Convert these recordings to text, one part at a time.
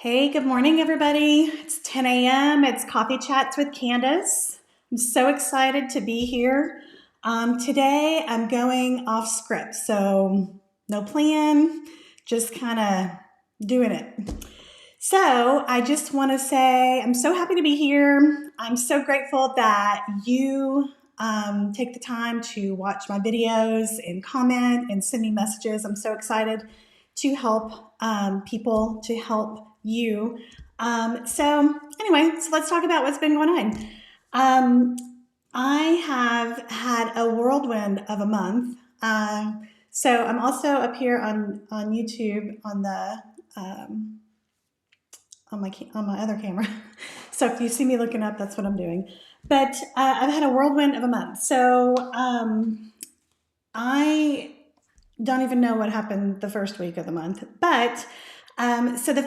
Hey, good morning, everybody. It's 10 a.m. It's Coffee Chats with Candace. I'm so excited to be here. Today, I'm going off script, so no plan, just kind of doing it. So, I just want to say I'm so happy to be here. I'm so grateful that you take the time to watch my videos and comment and send me messages. I'm so excited to help people, to help you. So let's talk about what's been going on. I have had a whirlwind of a month. So I'm also up here on YouTube on the on my other camera. So if you see me looking up, that's what I'm doing. But I've had a whirlwind of a month. So I don't even know what happened the first week of the month, but so the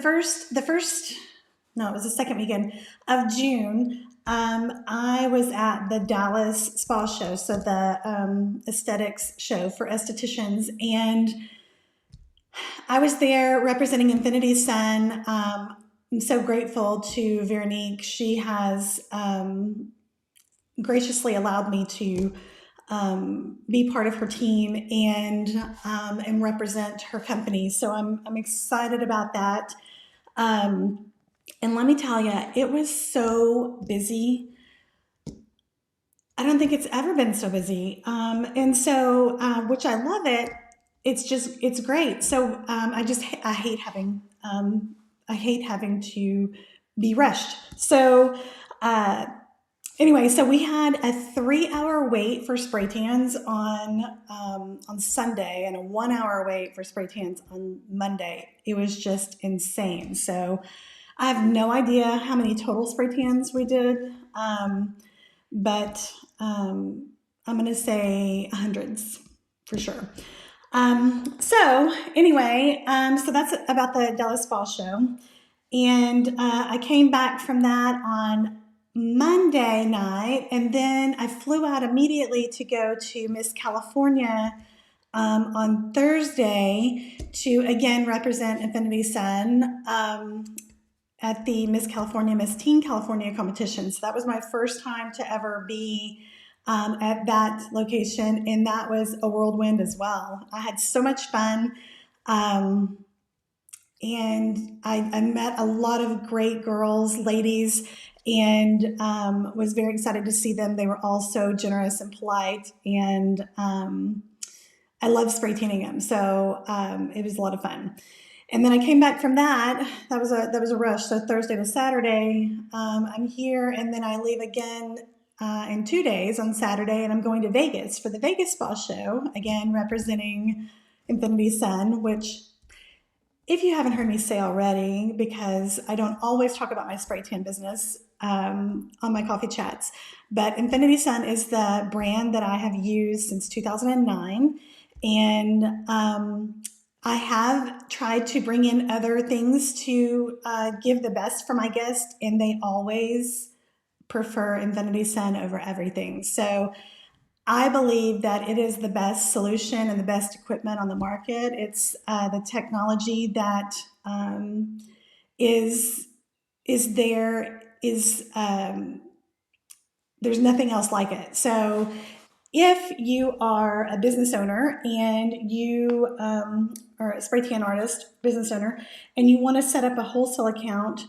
second weekend of June. I was at the Dallas Spa Show, so the aesthetics show for estheticians, and I was there representing Infinity Sun. I'm so grateful to Veronique. She has graciously allowed me to be part of her team and represent her company. So I'm excited about that. And let me tell you, it was so busy. I don't think it's ever been so busy. And so, which I love it. It's great. So I hate having to be rushed. So, anyway, so we had a 3-hour wait for spray tans on Sunday and a 1-hour wait for spray tans on Monday. It was just insane. So I have no idea how many total spray tans we did, but I'm going to say hundreds for sure. So anyway, so that's about the Dallas Fall Show. And I came back from that on Monday night, and then I flew out immediately to go to Miss California on Thursday to again represent Infinity Sun at the Miss California, Miss Teen California competition. So that was my first time to ever be at that location, and that was a whirlwind as well. I had so much fun. And I met a lot of great girls, ladies, and was very excited to see them. They were all so generous and polite, and I love spray tanning them. So it was a lot of fun. And then I came back from that. That was a rush. So Thursday to Saturday, I'm here, and then I leave again in 2 days on Saturday, and I'm going to Vegas for the Vegas Spa Show, again representing Infinity Sun, which, if you haven't heard me say already, because I don't always talk about my spray tan business on my coffee chats, but Infinity Sun is the brand that I have used since 2009. And I have tried to bring in other things to give the best for my guests, and they always prefer Infinity Sun over everything. So I believe that it is the best solution and the best equipment on the market. It's the technology that is there is there's nothing else like it. So if you are a business owner and you are a spray tan artist, business owner, and you want to set up a wholesale account,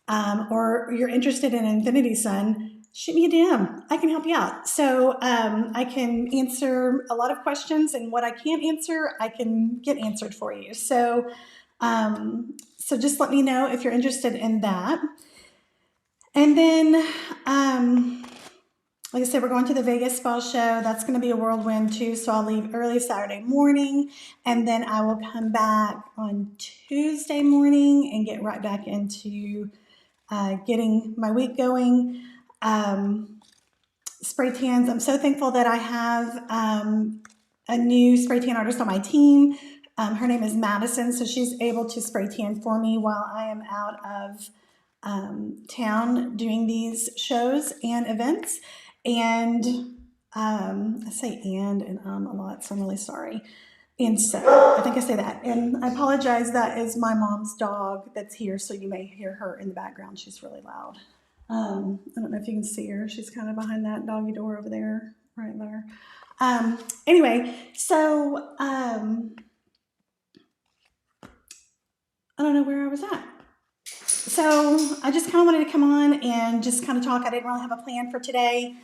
or you're interested in Infinity Sun, shoot me a DM. I can help you out. So I can answer a lot of questions, and what I can't answer, I can get answered for you. So so just let me know if you're interested in that. And then, like I said, we're going to the Vegas Spa Show. That's going to be a whirlwind too. So I'll leave early Saturday morning, and then I will come back on Tuesday morning and get right back into getting my week going. Spray tans. I'm so thankful that I have a new spray tan artist on my team. Her name is Madison, so she's able to spray tan for me while I am out of town doing these shows and events. And I say and a lot, so I'm really sorry. And so I think I say that. And I apologize, that is my mom's dog that's here, so you may hear her in the background. She's really loud. I don't know if you can see her. She's kind of behind that doggy door over there, right there. Anyway, so I don't know where I was at. So I just kind of wanted to come on and just kind of talk. I didn't really have a plan for today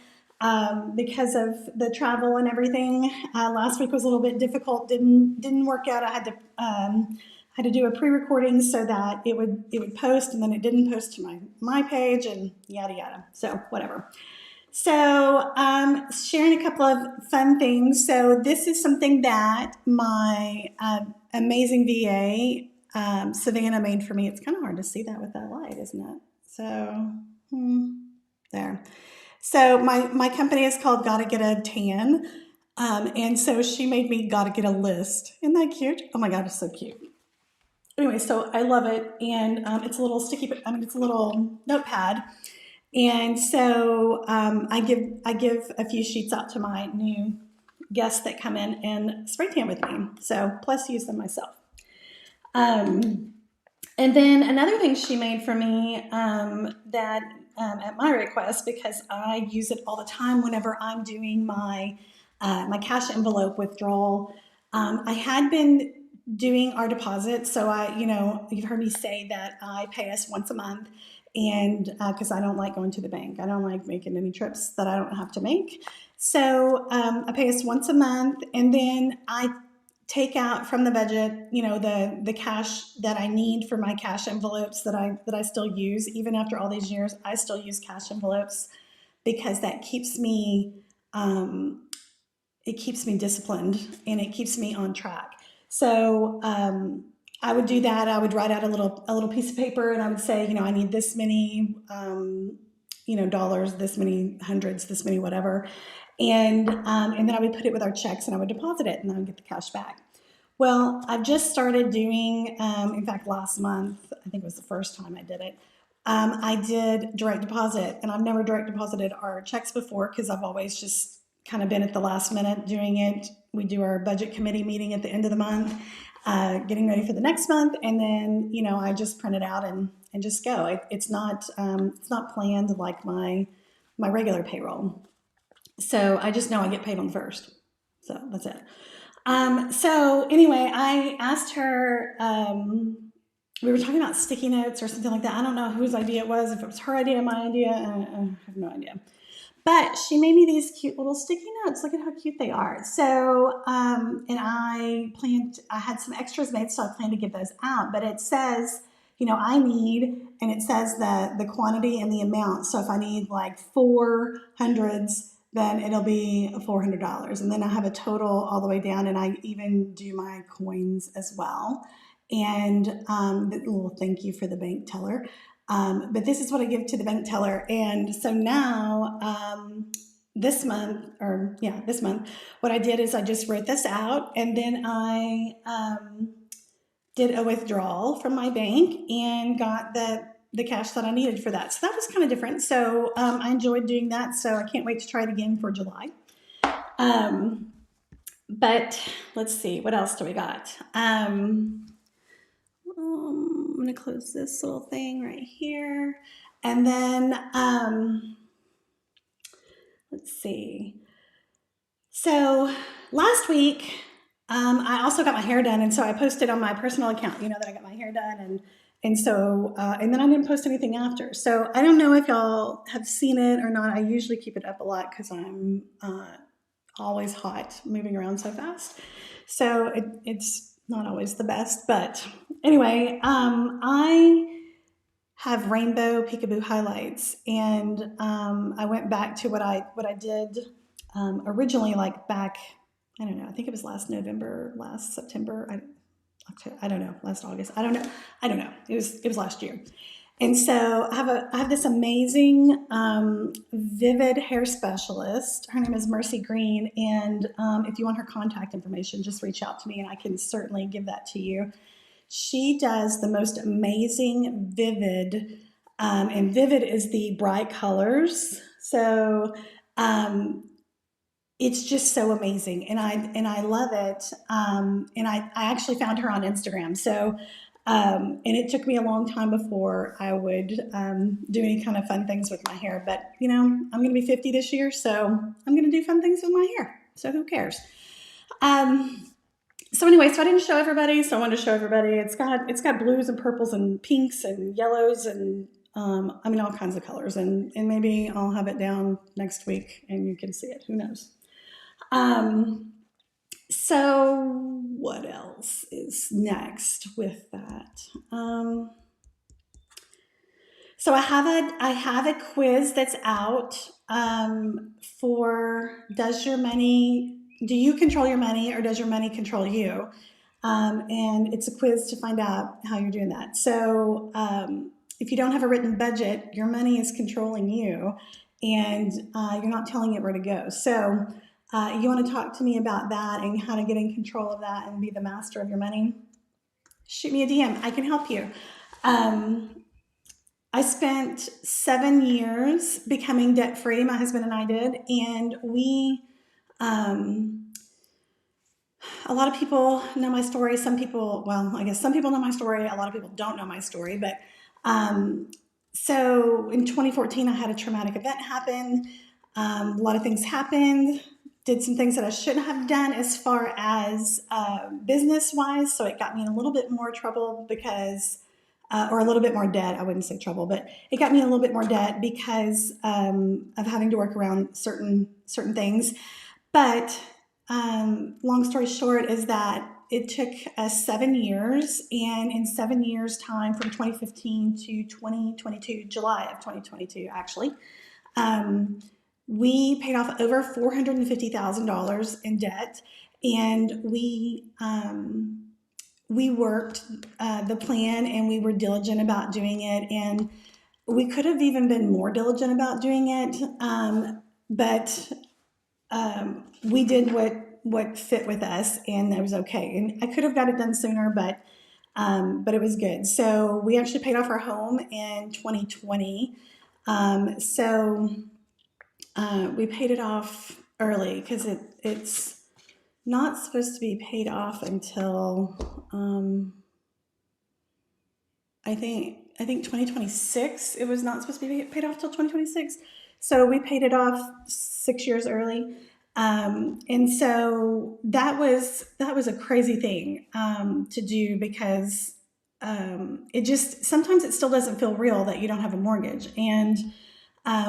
because of the travel and everything. Last week was a little bit difficult. Didn't work out. I had to do a pre-recording so that it would post, and then it didn't post to my page, and yada yada. So whatever. So sharing a couple of fun things. So this is something that my amazing VA Savannah made for me. It's kind of hard to see that with that light, isn't it? So there. So my company is called Gotta Get a Tan. And so she made me Gotta Get a List. Isn't that cute? Oh my God, it's so cute. Anyway, so I love it. And it's a little sticky, it's a little notepad. And so I give a few sheets out to my new guests that come in and spray tan with me. So plus use them myself. And then another thing she made for me that at my request, because I use it all the time whenever I'm doing my my cash envelope withdrawal. I had been doing our deposit, so you've heard me say that I pay us once a month, and because I don't like going to the bank, I don't like making any trips that I don't have to make. So I pay us once a month, and then I take out from the budget, the cash that I need for my cash envelopes that I still use. Even after all these years, I still use cash envelopes because that keeps me disciplined, and it keeps me on track. So I would do that. I would write out a little piece of paper, and I would say, I need this many dollars, this many hundreds, this many whatever. And then I would put it with our checks, and I would deposit it, and I would get the cash back. Well, I've just started doing, in fact, last month, I think it was the first time I did it. I did direct deposit, and I've never direct deposited our checks before because I've always just kind of been at the last minute doing it. We do our budget committee meeting at the end of the month, getting ready for the next month, and then I just print it out and just go. It's not planned like my regular payroll. So I just know I get paid on the first. So that's it. So anyway, I asked her, we were talking about sticky notes or something like that. I don't know whose idea it was, if it was her idea, my idea, I have no idea. But she made me these cute little sticky notes. Look at how cute they are. So, and I had some extras made, so I plan to give those out. But it says, I need, and it says the quantity and the amount. So if I need like 400s, then it'll be $400. And then I have a total all the way down, and I even do my coins as well. And the little thank you for the bank teller. But this is what I give to the bank teller. And so now, this month, what I did is I just wrote this out, and then I did a withdrawal from my bank and got the cash that I needed for that. So that was kind of different. So I enjoyed doing that. So I can't wait to try it again for July. But let's see, what else do we got? I'm going to close this little thing right here. And then, let's see. So last week, I also got my hair done. And so I posted on my personal account, that I got my hair done. And so, and then I didn't post anything after. So I don't know if y'all have seen it or not. I usually keep it up a lot because I'm always hot, moving around so fast. So it's not always the best. But anyway, I have rainbow peekaboo highlights. And I went back to what I did originally, like back, I don't know, I think it was last November, last September, I don't know, last August. I don't know. It was last year. And so I have this amazing Vivid hair specialist. Her name is Mercy Green. And if you want her contact information, just reach out to me and I can certainly give that to you. She does the most amazing Vivid, and Vivid is the bright colors. So it's just so amazing, and I love it. And I actually found her on Instagram. So, and it took me a long time before I would do any kind of fun things with my hair. But I'm going to be 50 this year, so I'm going to do fun things with my hair. So who cares? So anyway, so I didn't show everybody, so I wanted to show everybody. It's got blues and purples and pinks and yellows and all kinds of colors. And maybe I'll have it down next week and you can see it. Who knows? So what else is next with that? So I have a quiz that's out for do you control your money or does your money control you? And it's a quiz to find out how you're doing that. So if you don't have a written budget, your money is controlling you and you're not telling it where to go. So you want to talk to me about that and how to get in control of that and be the master of your money? Shoot me a DM. I can help you. I spent 7 years becoming debt free. My husband and I did, and a lot of people know my story. Some people, well, I guess some people know my story. A lot of people don't know my story, but so in 2014, I had a traumatic event happen. A lot of things happened. Did some things that I shouldn't have done as far as business-wise. So it got me in a little bit more trouble because, or a little bit more debt. I wouldn't say trouble, but it got me in a little bit more debt because of having to work around certain things. But long story short is that it took us 7 years, and in 7 years' time, from 2015 to 2022, July of 2022, actually, we paid off over $450,000 in debt, and we worked the plan, and we were diligent about doing it, and we could have even been more diligent about doing it, but we did what fit with us, and that was okay. And I could have got it done sooner, but it was good. So we actually paid off our home in 2020. We paid it off early because it's not supposed to be paid off until I think 2026. It was not supposed to be paid off till 2026. So we paid it off 6 years early. And so that was a crazy thing to do because sometimes it still doesn't feel real that you don't have a mortgage. And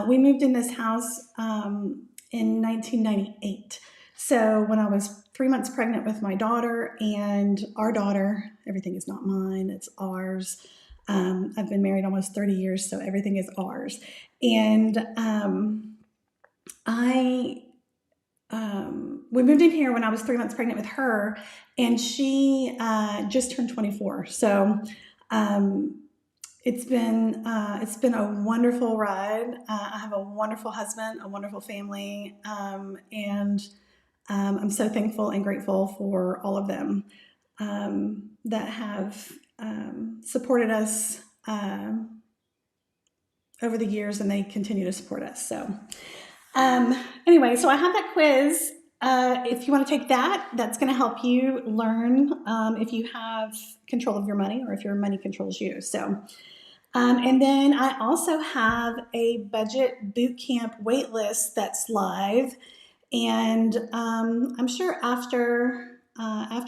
we moved in this house in 1998. So when I was 3 months pregnant with my daughter and our daughter, everything is not mine, it's ours. I've been married almost 30 years, so everything is ours. And we moved in here when I was 3 months pregnant with her, and she just turned 24. So it's been a wonderful ride. I have a wonderful husband, a wonderful family, and I'm so thankful and grateful for all of them that have supported us over the years, and they continue to support us. So anyway, so I have that quiz. If you want to take that, that's going to help you learn if you have control of your money or if your money controls you. So, and then I also have a budget boot camp wait list that's live, and I'm sure after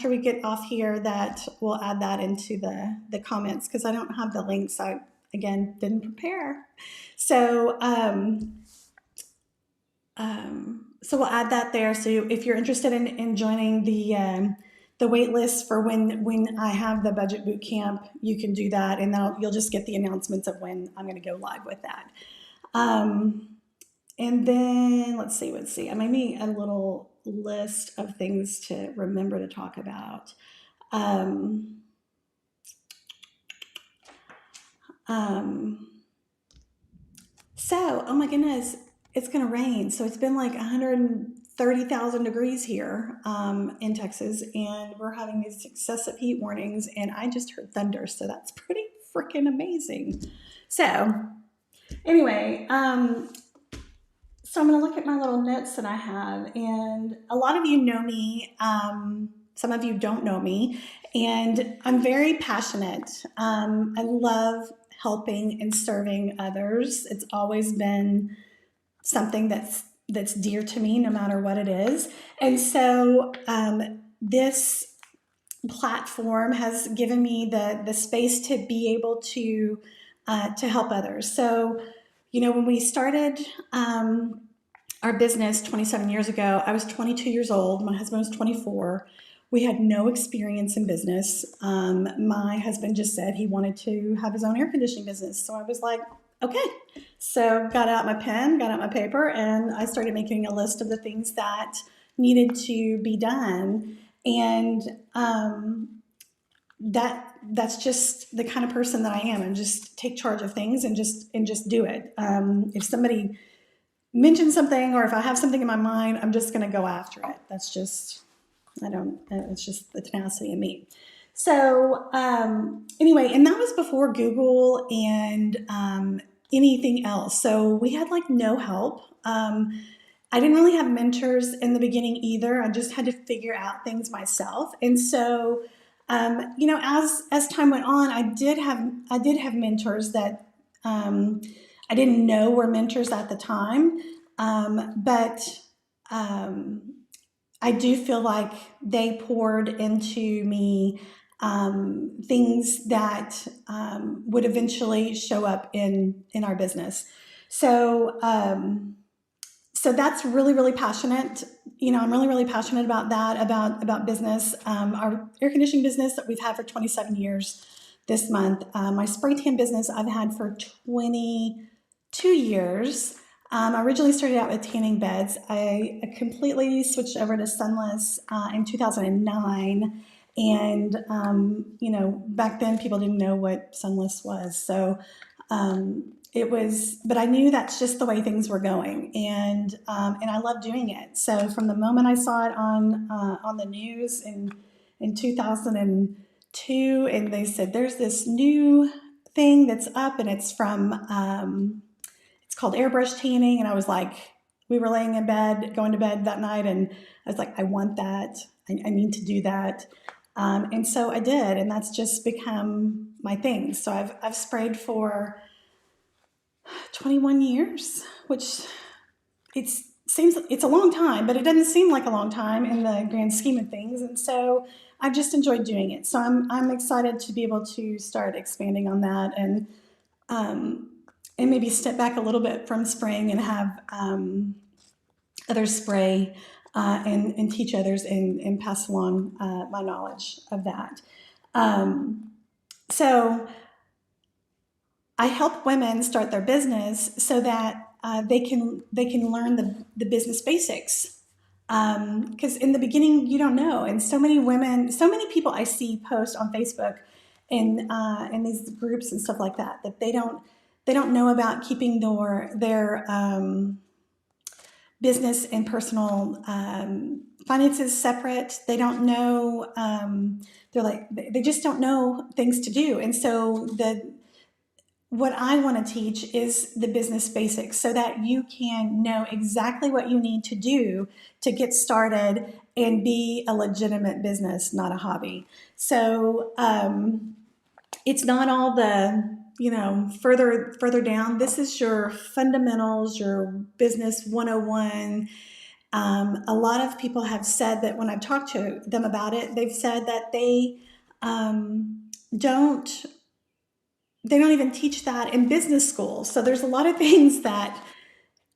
we get off here that we'll add that into the comments because I don't have the links. I again didn't prepare, so. So we'll add that there. So if you're interested in joining the wait list for when I have the budget boot camp, you can do that, and then you'll just get the announcements of when I'm going to go live with that. And then let's see. I made me a little list of things to remember to talk about. So, oh my goodness, it's going to rain. So it's been like 130,000 degrees here in Texas, and we're having these excessive heat warnings, and I just heard thunder, so that's pretty freaking amazing. So anyway, So I'm going to look at my little notes that I have, and a lot of you know me. Some of you don't know me, and I'm very passionate. I love helping and serving others. It's always been something that's dear to me, no matter what it is. And so this platform has given me the space to be able to help others. So, when we started our business 27 years ago, I was 22 years old. My husband was 24. We had no experience in business. My husband just said he wanted to have his own air conditioning business. So I was like, okay. So got out my pen, got out my paper, and I started making a list of the things that needed to be done. And that's just the kind of person that I am, and just take charge of things and just do it. If somebody mentions something, or if I have something in my mind, I'm just going to go after it. That's just, it's just the tenacity in me. So anyway, and that was before Google and anything else. So we had like no help. I didn't really have mentors in the beginning either. I just had to figure out things myself. And so, as time went on, I did have mentors that I didn't know were mentors at the time, but I do feel like they poured into me things that would eventually show up in our business. So. So that's really, really passionate. I'm really, really passionate about that, about business. Our air conditioning business that we've had for 27 years this month. My spray tan business I've had for 22 years. I originally started out with tanning beds. I completely switched over to sunless in 2009. And, back then people didn't know what sunless was. So but I knew that's just the way things were going, and I love doing it. So from the moment I saw it on the news in 2002, and they said there's this new thing that's up, and it's called airbrush tanning, and I was like, we were laying in bed, going to bed that night, and I was like, I want that. I need to do that. And so I did, and that's just become my thing. So I've sprayed for 21 years, which it's a long time, but it doesn't seem like a long time in the grand scheme of things. And so I've just enjoyed doing it. So I'm excited to be able to start expanding on that, and maybe step back a little bit from spraying and have others spray and teach others and pass along my knowledge of that. So I help women start their business so that they can learn the business basics. Because in the beginning you don't know, and so many people I see post on Facebook and in these groups and stuff like that they don't know about keeping their business and personal finances separate. They don't know. They just don't know things to do, and so what I want to teach is the business basics so that you can know exactly what you need to do to get started and be a legitimate business, not a hobby. So it's not all the, further down. This is your fundamentals, your business 101. A lot of people have said that when I've talked to them about it, they've said that they don't even teach that in business school. So there's a lot of things that,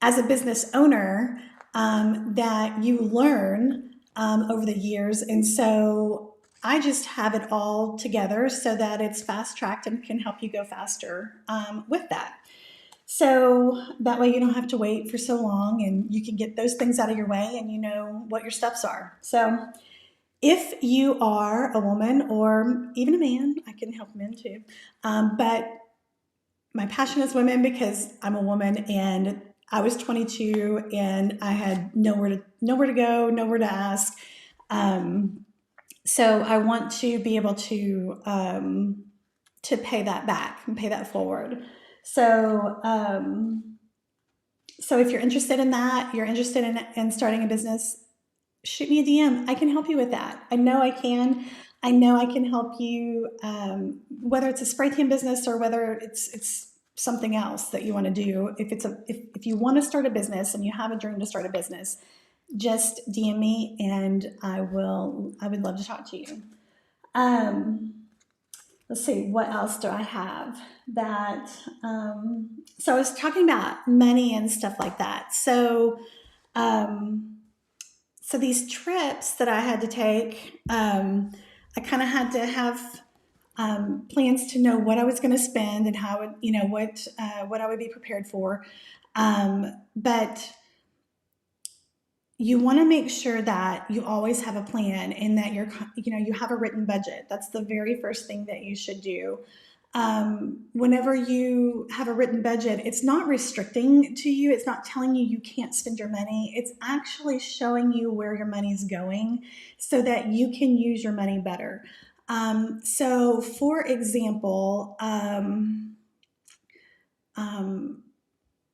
as a business owner, that you learn over the years. And so I just have it all together so that it's fast-tracked and can help you go faster with that. So that way you don't have to wait for so long, and you can get those things out of your way, and you know what your steps are. So if you are a woman or even a man, I can help men too. But my passion is women because I'm a woman, and I was 22 and I had nowhere to go, nowhere to ask. So I want to be able to pay that back and pay that forward. So So if you're interested in that, you're interested in starting a business, shoot me a DM. I can help you with that. I know I can. I know I can help you, whether it's a spray tan business or whether it's something else that you want to do. If you want to start a business and you have a dream to start a business, just DM me and I would love to talk to you. Um, let's see, what else do I have that, so I was talking about money and stuff like that. Um, so these trips that I had to take, I kind of had to have plans to know what I was going to spend and how it, what I would be prepared for. But you want to make sure that you always have a plan and that you have a written budget. That's the very first thing that you should do. Whenever you have a written budget, it's not restricting to you. It's not telling you you can't spend your money. It's actually showing you where your money's going so that you can use your money better. So for example,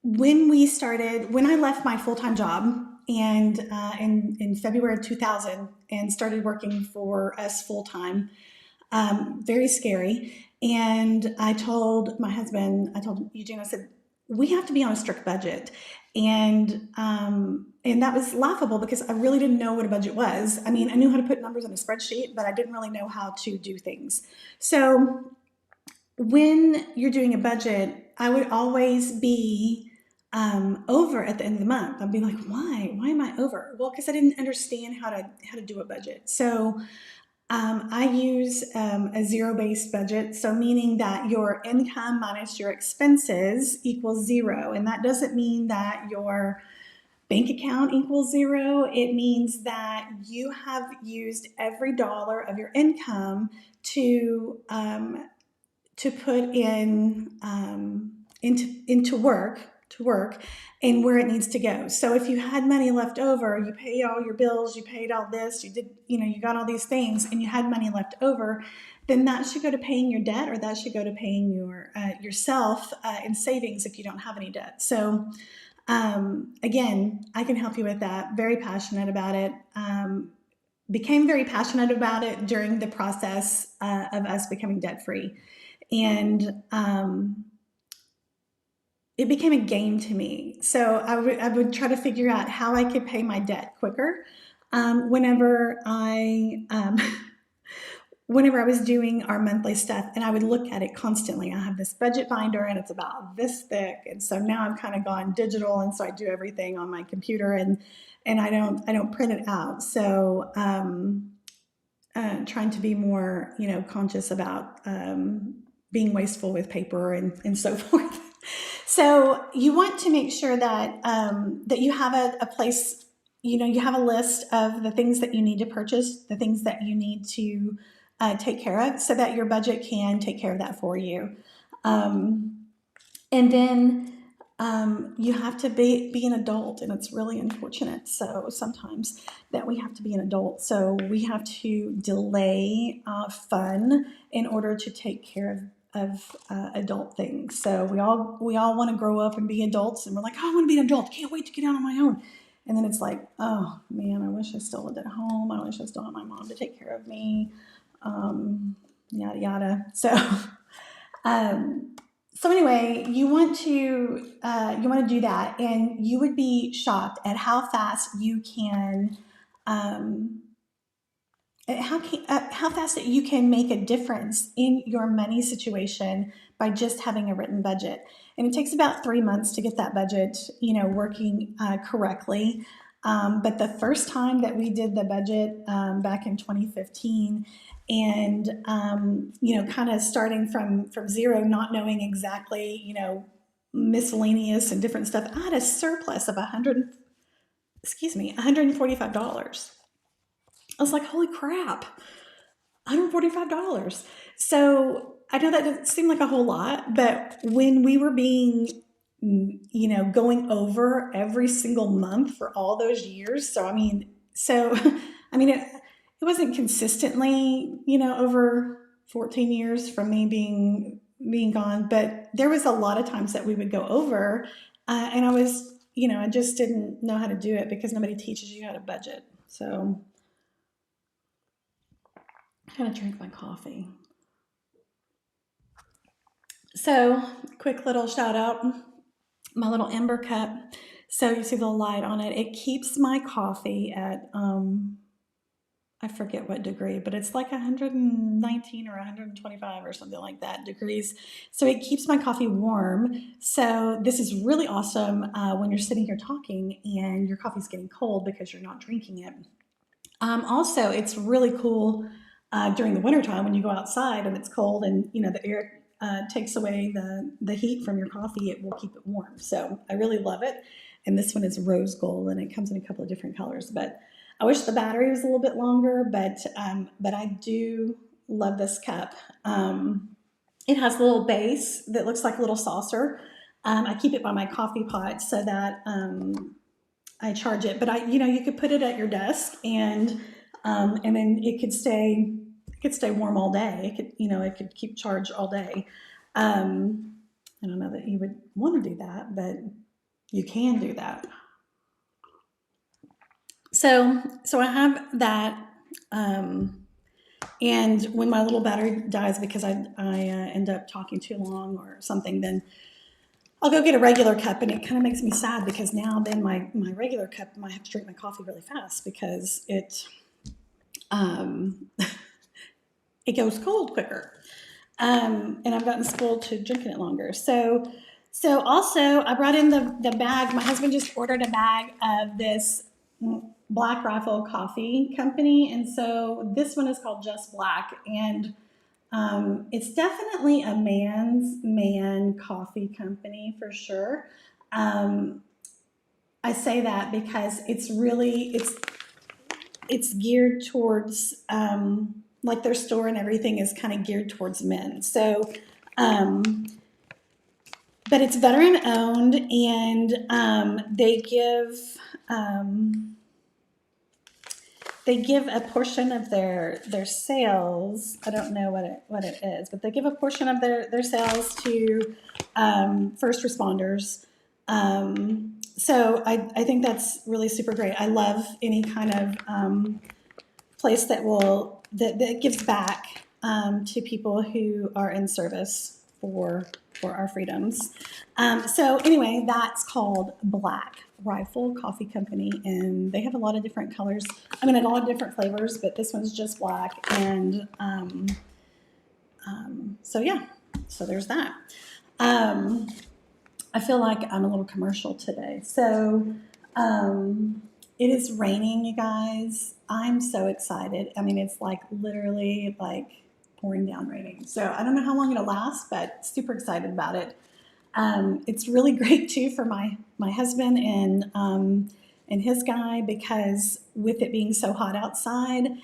when I left my full-time job and in February of 2000 and started working for us full-time, very scary. And I told my husband, I told Eugene, I said, we have to be on a strict budget. And that was laughable because I really didn't know what a budget was. I mean, I knew how to put numbers in a spreadsheet, but I didn't really know how to do things. So when you're doing a budget, I would always be over at the end of the month. I'd be like, why? Why am I over? Well, because I didn't understand how to do a budget. So I use a zero-based budget, so meaning that your income minus your expenses equals zero. And that doesn't mean that your bank account equals zero. It means that you have used every dollar of your income to put in into work and where it needs to go. So if you had money left over, you paid all your bills, you paid all this, you did, you got all these things, and you had money left over, then that should go to paying your debt, or that should go to paying yourself in savings if you don't have any debt. So again, I can help you with that. Very passionate about it. Became very passionate about it during the process of us becoming debt free. And it became a game to me. So I would try to figure out how I could pay my debt quicker. Whenever I was doing our monthly stuff, and I would look at it constantly. I have this budget binder and it's about this thick. And so now I've kind of gone digital. And so I do everything on my computer and I don't print it out. So, trying to be more, conscious about, being wasteful with paper and so forth. So you want to make sure that that you have a place, you have a list of the things that you need to purchase, the things that you need to take care of, so that your budget can take care of that for you. And then you have to be an adult, and it's really unfortunate. So sometimes that we have to be an adult. So we have to delay fun in order to take care of adult things. So we all want to grow up and be adults, and we're like, oh, I want to be an adult. Can't wait to get out on my own. And then it's like, oh man, I wish I still lived at home. I wish I still had my mom to take care of me. Yada yada. So anyway, you want to do that, and you would be shocked at how fast you can, how fast that you can make a difference in your money situation by just having a written budget. And it takes about 3 months to get that budget, working correctly. But the first time that we did the budget back in 2015, and kind of starting from zero, not knowing exactly, miscellaneous and different stuff, I had a surplus of $145. I was like, holy crap, $145. So I know that doesn't seem like a whole lot, but when we were being, going over every single month for all those years. So, it wasn't consistently, over 14 years from me being gone, but there was a lot of times that we would go over, and I was I just didn't know how to do it because nobody teaches you how to budget. So I'm going to drink my coffee. So, quick little shout out, my little Ember cup. So you see the light on it. It keeps my coffee at I forget what degree, but it's like 119 or 125 or something like that degrees. So it keeps my coffee warm. So this is really awesome when you're sitting here talking and your coffee's getting cold because you're not drinking it. Also, it's really cool during the wintertime when you go outside and it's cold and the air takes away the heat from your coffee. It will keep it warm. So I really love it. And this one is rose gold and it comes in a couple of different colors. But I wish the battery was a little bit longer, but I do love this cup. It has a little base that looks like a little saucer. I keep it by my coffee pot so that I charge it. But you could put it at your desk and then it could stay warm all day. It could keep charged all day. I don't know that you would want to do that, but you can do that. So I have that, and when my little battery dies because I end up talking too long or something, then I'll go get a regular cup, and it kind of makes me sad because now then my regular cup, I have to drink my coffee really fast because it it goes cold quicker, and I've gotten spoiled to drinking it longer. So also I brought in the bag. My husband just ordered a bag of this Black Rifle Coffee Company, and so this one is called Just Black, and it's definitely a man's man coffee company for sure. I say that because it's geared towards like their store and everything is kind of geared towards men. So, but it's veteran owned, and they give a portion of their sales. I don't know what it is, but they give a portion of their sales to first responders. So I think that's really super great. I love any kind of place that gives back to people who are in service for our freedoms. So anyway, that's called Black Rifle Coffee Company, and they have a lot of different colors. I mean, a lot of different flavors, but this one's just black. And so yeah, so there's that. I feel like I'm a little commercial today. So it is raining, you guys. I'm so excited. I mean, it's like literally like pouring down raining. So I don't know how long it'll last, but super excited about it. It's really great too for my husband and his guy, because with it being so hot outside,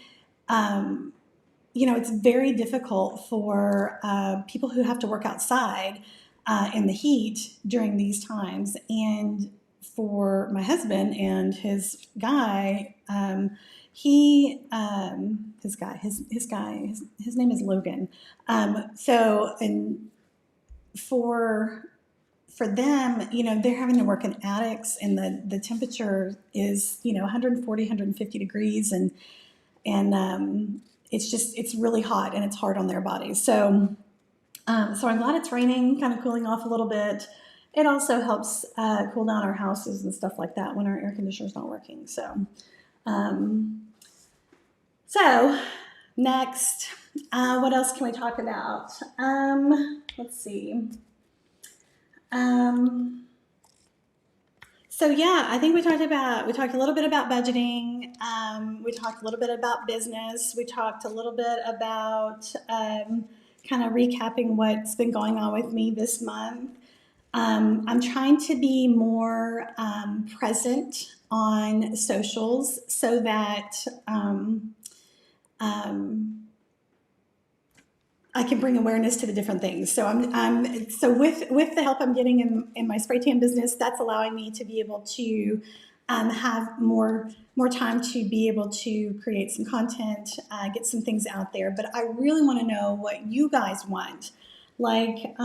it's very difficult for people who have to work outside in the heat during these times. And for my husband and his guy, his name is Logan. So, and for them, they're having to work in attics, and the temperature is, 140, 150 degrees, and it's really hot and it's hard on their bodies. So I'm glad it's raining, kind of cooling off a little bit. It also helps cool down our houses and stuff like that when our air conditioner's not working. So next, what else can we talk about? Let's see. So yeah, I think we talked a little bit about budgeting. We talked a little bit about business. We talked a little bit about kind of recapping what's been going on with me this month. I'm trying to be more present on socials so that I can bring awareness to the different things. So so with the help I'm getting in my spray tan business, that's allowing me to be able to have more time to be able to create some content, get some things out there. But I really want to know what you guys want. Like,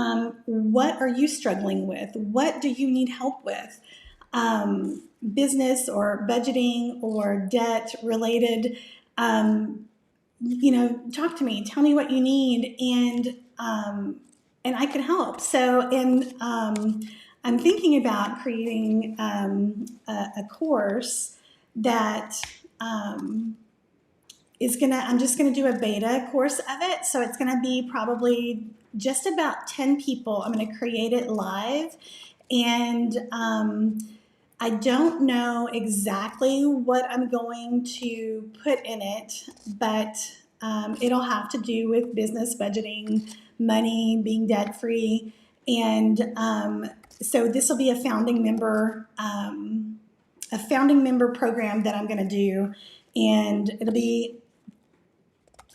what are you struggling with? What do you need help with? business or budgeting or debt related, talk to me, tell me what you need, and I can help. So, I'm thinking about creating a course that I'm just gonna do a beta course of it. So it's gonna be probably just about 10 people. I'm gonna create it live, and I don't know exactly what I'm going to put in it, but it'll have to do with business budgeting, money, being debt free, and so this will be a founding member program that I'm going to do, and it'll be,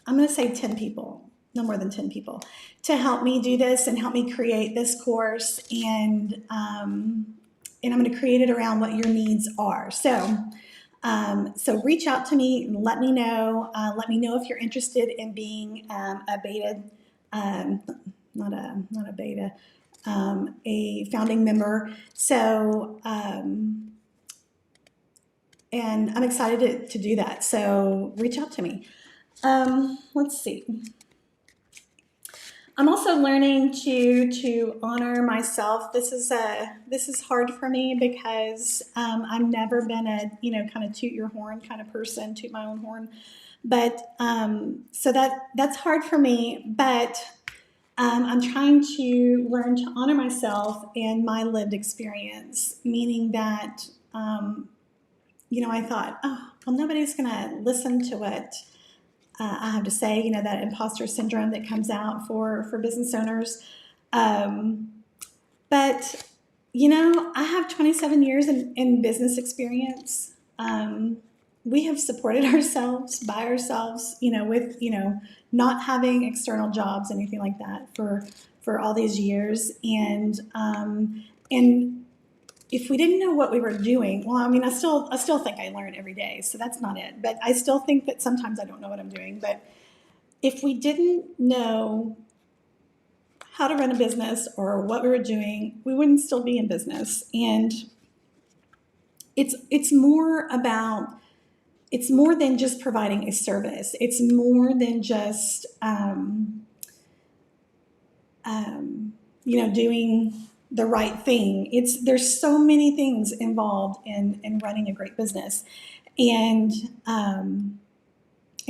I'm going to say 10 people, no more than 10 people, to help me do this and help me create this course, and I'm going to create it around what your needs are. So reach out to me and let me know. Let me know if you're interested in being a beta, not a beta, a founding member. So, and I'm excited to do that. So reach out to me. Let's see. I'm also learning to honor myself. This is hard for me because I've never been a kind of toot your horn kind of person, toot my own horn. But so that's hard for me. But I'm trying to learn to honor myself and my lived experience, meaning that I thought, oh well, nobody's gonna listen to what I have to say, that imposter syndrome that comes out for business owners. But, I have 27 years in business experience. We have supported ourselves by ourselves, with, not having external jobs, anything like that for all these years. And if we didn't know what we were doing, well, I mean, I still think I learn every day, so that's not it. But I still think that sometimes I don't know what I'm doing. But if we didn't know how to run a business or what we were doing, we wouldn't still be in business. And it's more than just providing a service. It's more than just doing the right thing. There's so many things involved in running a great business, and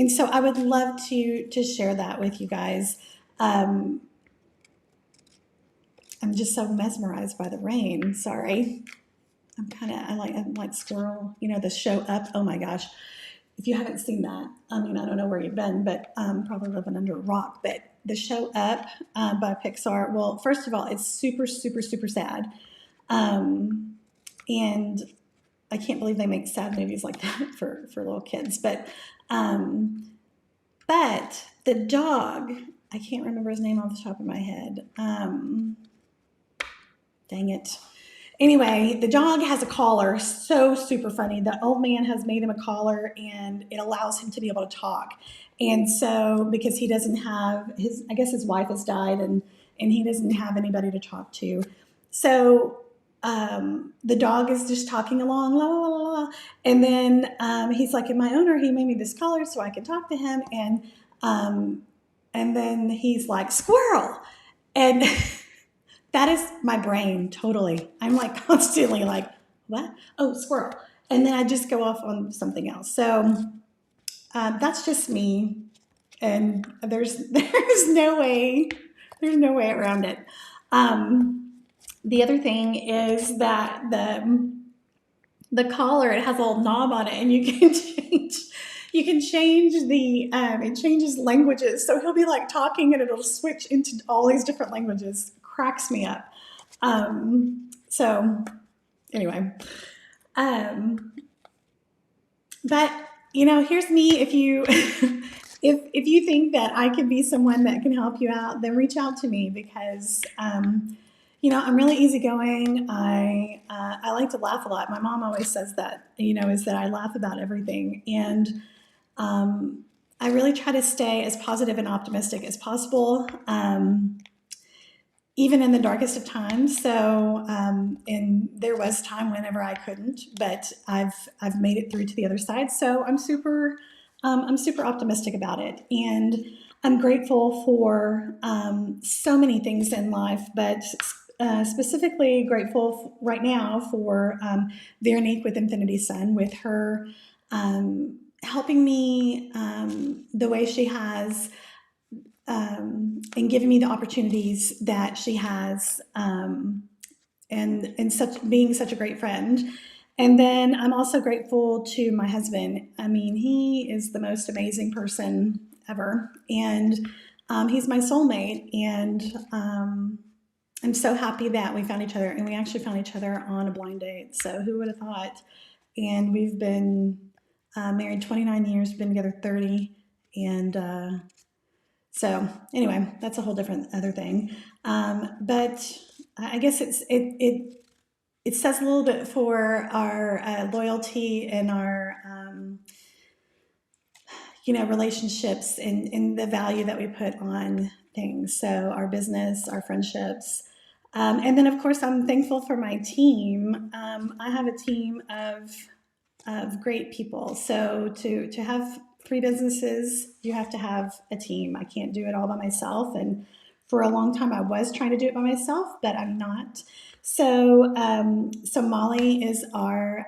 so I would love to share that with you guys. I'm just so mesmerized by the rain. Sorry, I like Squirrel. The show Up. Oh my gosh. If you haven't seen that, I mean, I don't know where you've been, but probably living under a rock. But the show Up by Pixar, well, first of all, it's super, super, super sad. And I can't believe they make sad movies like that for little kids. But the dog, I can't remember his name off the top of my head. Dang it. Anyway, the dog has a collar, so super funny. The old man has made him a collar, and it allows him to be able to talk. And so, because he doesn't have I guess his wife has died, and he doesn't have anybody to talk to. So the dog is just talking along, la la la la, and then he's like, "And my owner, he made me this collar so I can talk to him." And then he's like, "Squirrel," and that is my brain, totally. I'm like constantly like, what? Oh, squirrel. And then I just go off on something else. So that's just me. And there's no way around it. The other thing is that the collar, it has a little knob on it, and you can change it changes languages. So he'll be like talking and it'll switch into all these different languages. Cracks me up. So anyway, but here's me. If you if you think that I can be someone that can help you out, then reach out to me, because I'm really easygoing. I like to laugh a lot. My mom always says that, is that I laugh about everything, and I really try to stay as positive and optimistic as possible. even in the darkest of times. So, and there was time whenever I couldn't, but I've made it through to the other side. So I'm super optimistic about it, and I'm grateful for so many things in life, but specifically grateful right now for Veronique with Infinity Sun, with her helping me the way she has, and giving me the opportunities that she has, and such being such a great friend. And then I'm also grateful to my husband. I mean, he is the most amazing person ever, and he's my soulmate. And I'm so happy that we found each other, and we actually found each other on a blind date. So who would have thought? And we've been married 29 years, been together 30, and so anyway, that's a whole different other thing. But I guess it says a little bit for our loyalty and our relationships, and the value that we put on things. So our business, our friendships, and then of course I'm thankful for my team. I have a team of great people. So to have three businesses, you have to have a team. I can't do it all by myself, and for a long time I was trying to do it by myself, but I'm not. So so Molly is our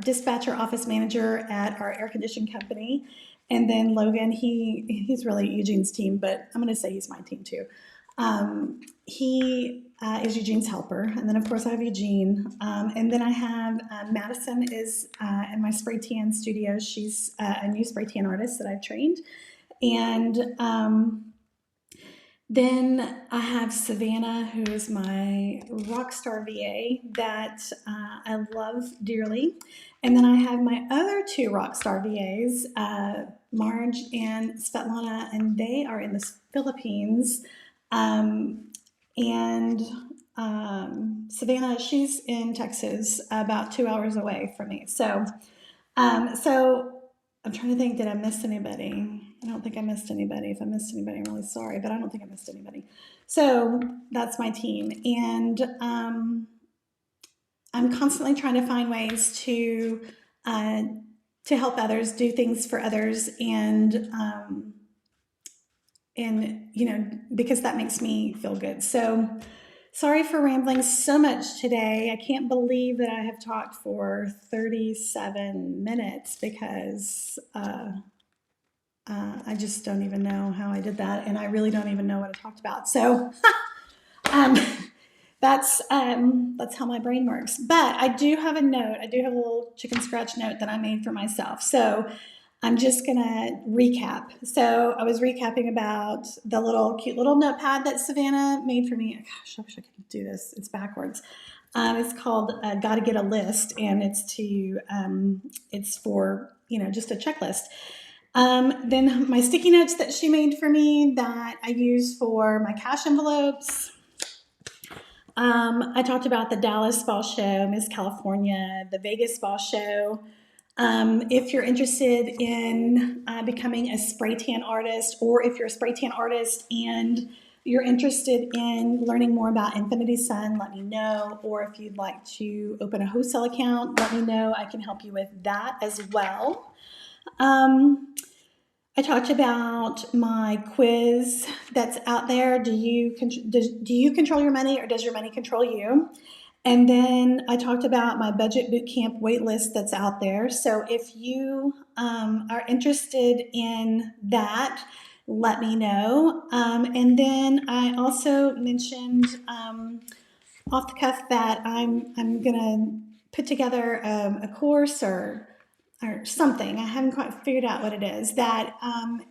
dispatcher office manager at our air conditioning company, and then Logan, he's really Eugene's team, but I'm going to say he's my team too. He is Eugene's helper, and then of course I have Eugene, and then I have Madison is in my spray tan studio. She's a new spray tan artist that I've trained, and then I have Savannah, who is my rock star VA that I love dearly, and then I have my other two rock star VAs, Marge and Svetlana, and they are in the Philippines. And Savannah, she's in Texas, about 2 hours away from me. So, so I'm trying to think, did I miss anybody? I don't think I missed anybody. If I missed anybody, I'm really sorry, but I don't think I missed anybody. So that's my team. And I'm constantly trying to find ways to help others, do things for others, and because that makes me feel good. So sorry for rambling so much today. I can't believe that I have talked for 37 minutes, because I just don't even know how I did that, and I really don't even know what I talked about. So um, that's how my brain works. But I do have a note. I do have a little chicken scratch note that I made for myself. So I'm just gonna recap. So I was recapping about the cute little notepad that Savannah made for me. Gosh, I wish I could do this. It's backwards. It's called "Gotta Get a List," and it's for just a checklist. Then my sticky notes that she made for me that I use for my cash envelopes. I talked about the Dallas Fall Show, Miss California, the Vegas Fall Show. If you're interested in becoming a spray tan artist, or if you're a spray tan artist and you're interested in learning more about Infinity Sun, let me know. Or if you'd like to open a wholesale account, let me know. I can help you with that as well. I talked about my quiz that's out there. Do you control your money, or does your money control you? And then I talked about my budget bootcamp waitlist that's out there. So if you are interested in that, let me know. And then I also mentioned off the cuff that I'm gonna put together a course or something. I haven't quite figured out what it is, that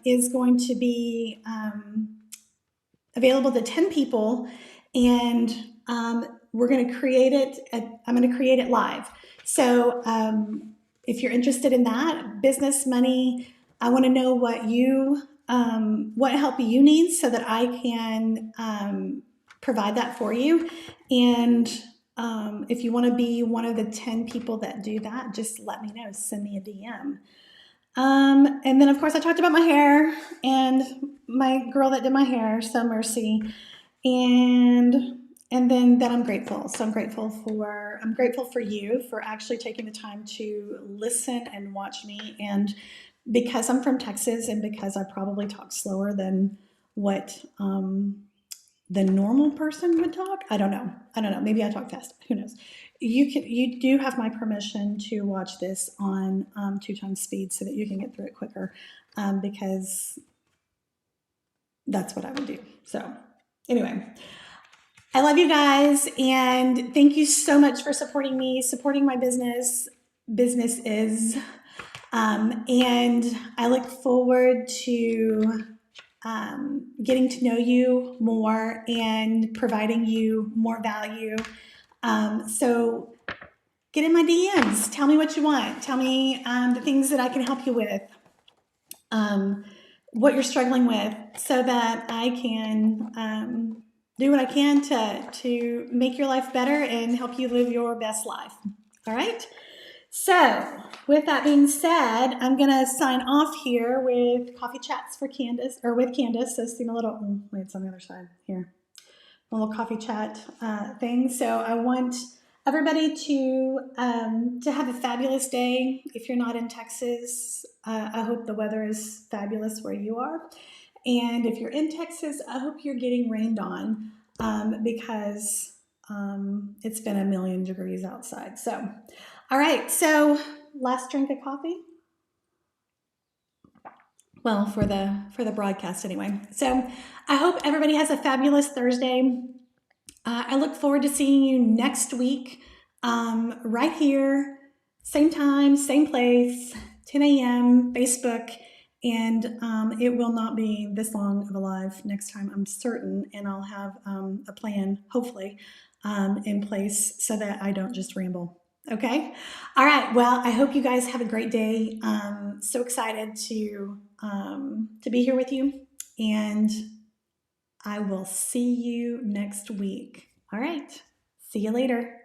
is going to be available to 10 people, and we're going to create it. I'm going to create it live. So if you're interested in that, business, money, I want to know what help you need, so that I can provide that for you. And if you want to be one of the 10 people that do that, just let me know. Send me a DM. And then, of course, I talked about my hair and my girl that did my hair, so Mercy. And then that I'm grateful. So I'm grateful for you for actually taking the time to listen and watch me. And because I'm from Texas and because I probably talk slower than what the normal person would talk, I don't know. Maybe I talk fast. Who knows? You do have my permission to watch this on 2 times speed so that you can get through it quicker, because that's what I would do. So anyway, I love you guys, and thank you so much for supporting me, supporting my businesses, and I look forward to getting to know you more and providing you more value. So get in my DMs. Tell me what you want. Tell me the things that I can help you with, what you're struggling with, so that I can do what I can to make your life better and help you live your best life. All right? So, with that being said, I'm going to sign off here with Coffee Chats for Candace, or with Candace. So, see my little, wait, it's on the other side here. A little coffee chat thing. So, I want everybody to have a fabulous day. If you're not in Texas, I hope the weather is fabulous where you are. And if you're in Texas, I hope you're getting rained on, because it's been a million degrees outside. So, all right. So, last drink of coffee. Well, for the broadcast anyway. So, I hope everybody has a fabulous Thursday. I look forward to seeing you next week, right here, same time, same place, 10 a.m. Facebook. And it will not be this long of a live next time, I'm certain. And I'll have a plan, hopefully, in place so that I don't just ramble. Okay. All right. Well, I hope you guys have a great day. So excited to be here with you, and I will see you next week. All right. See you later.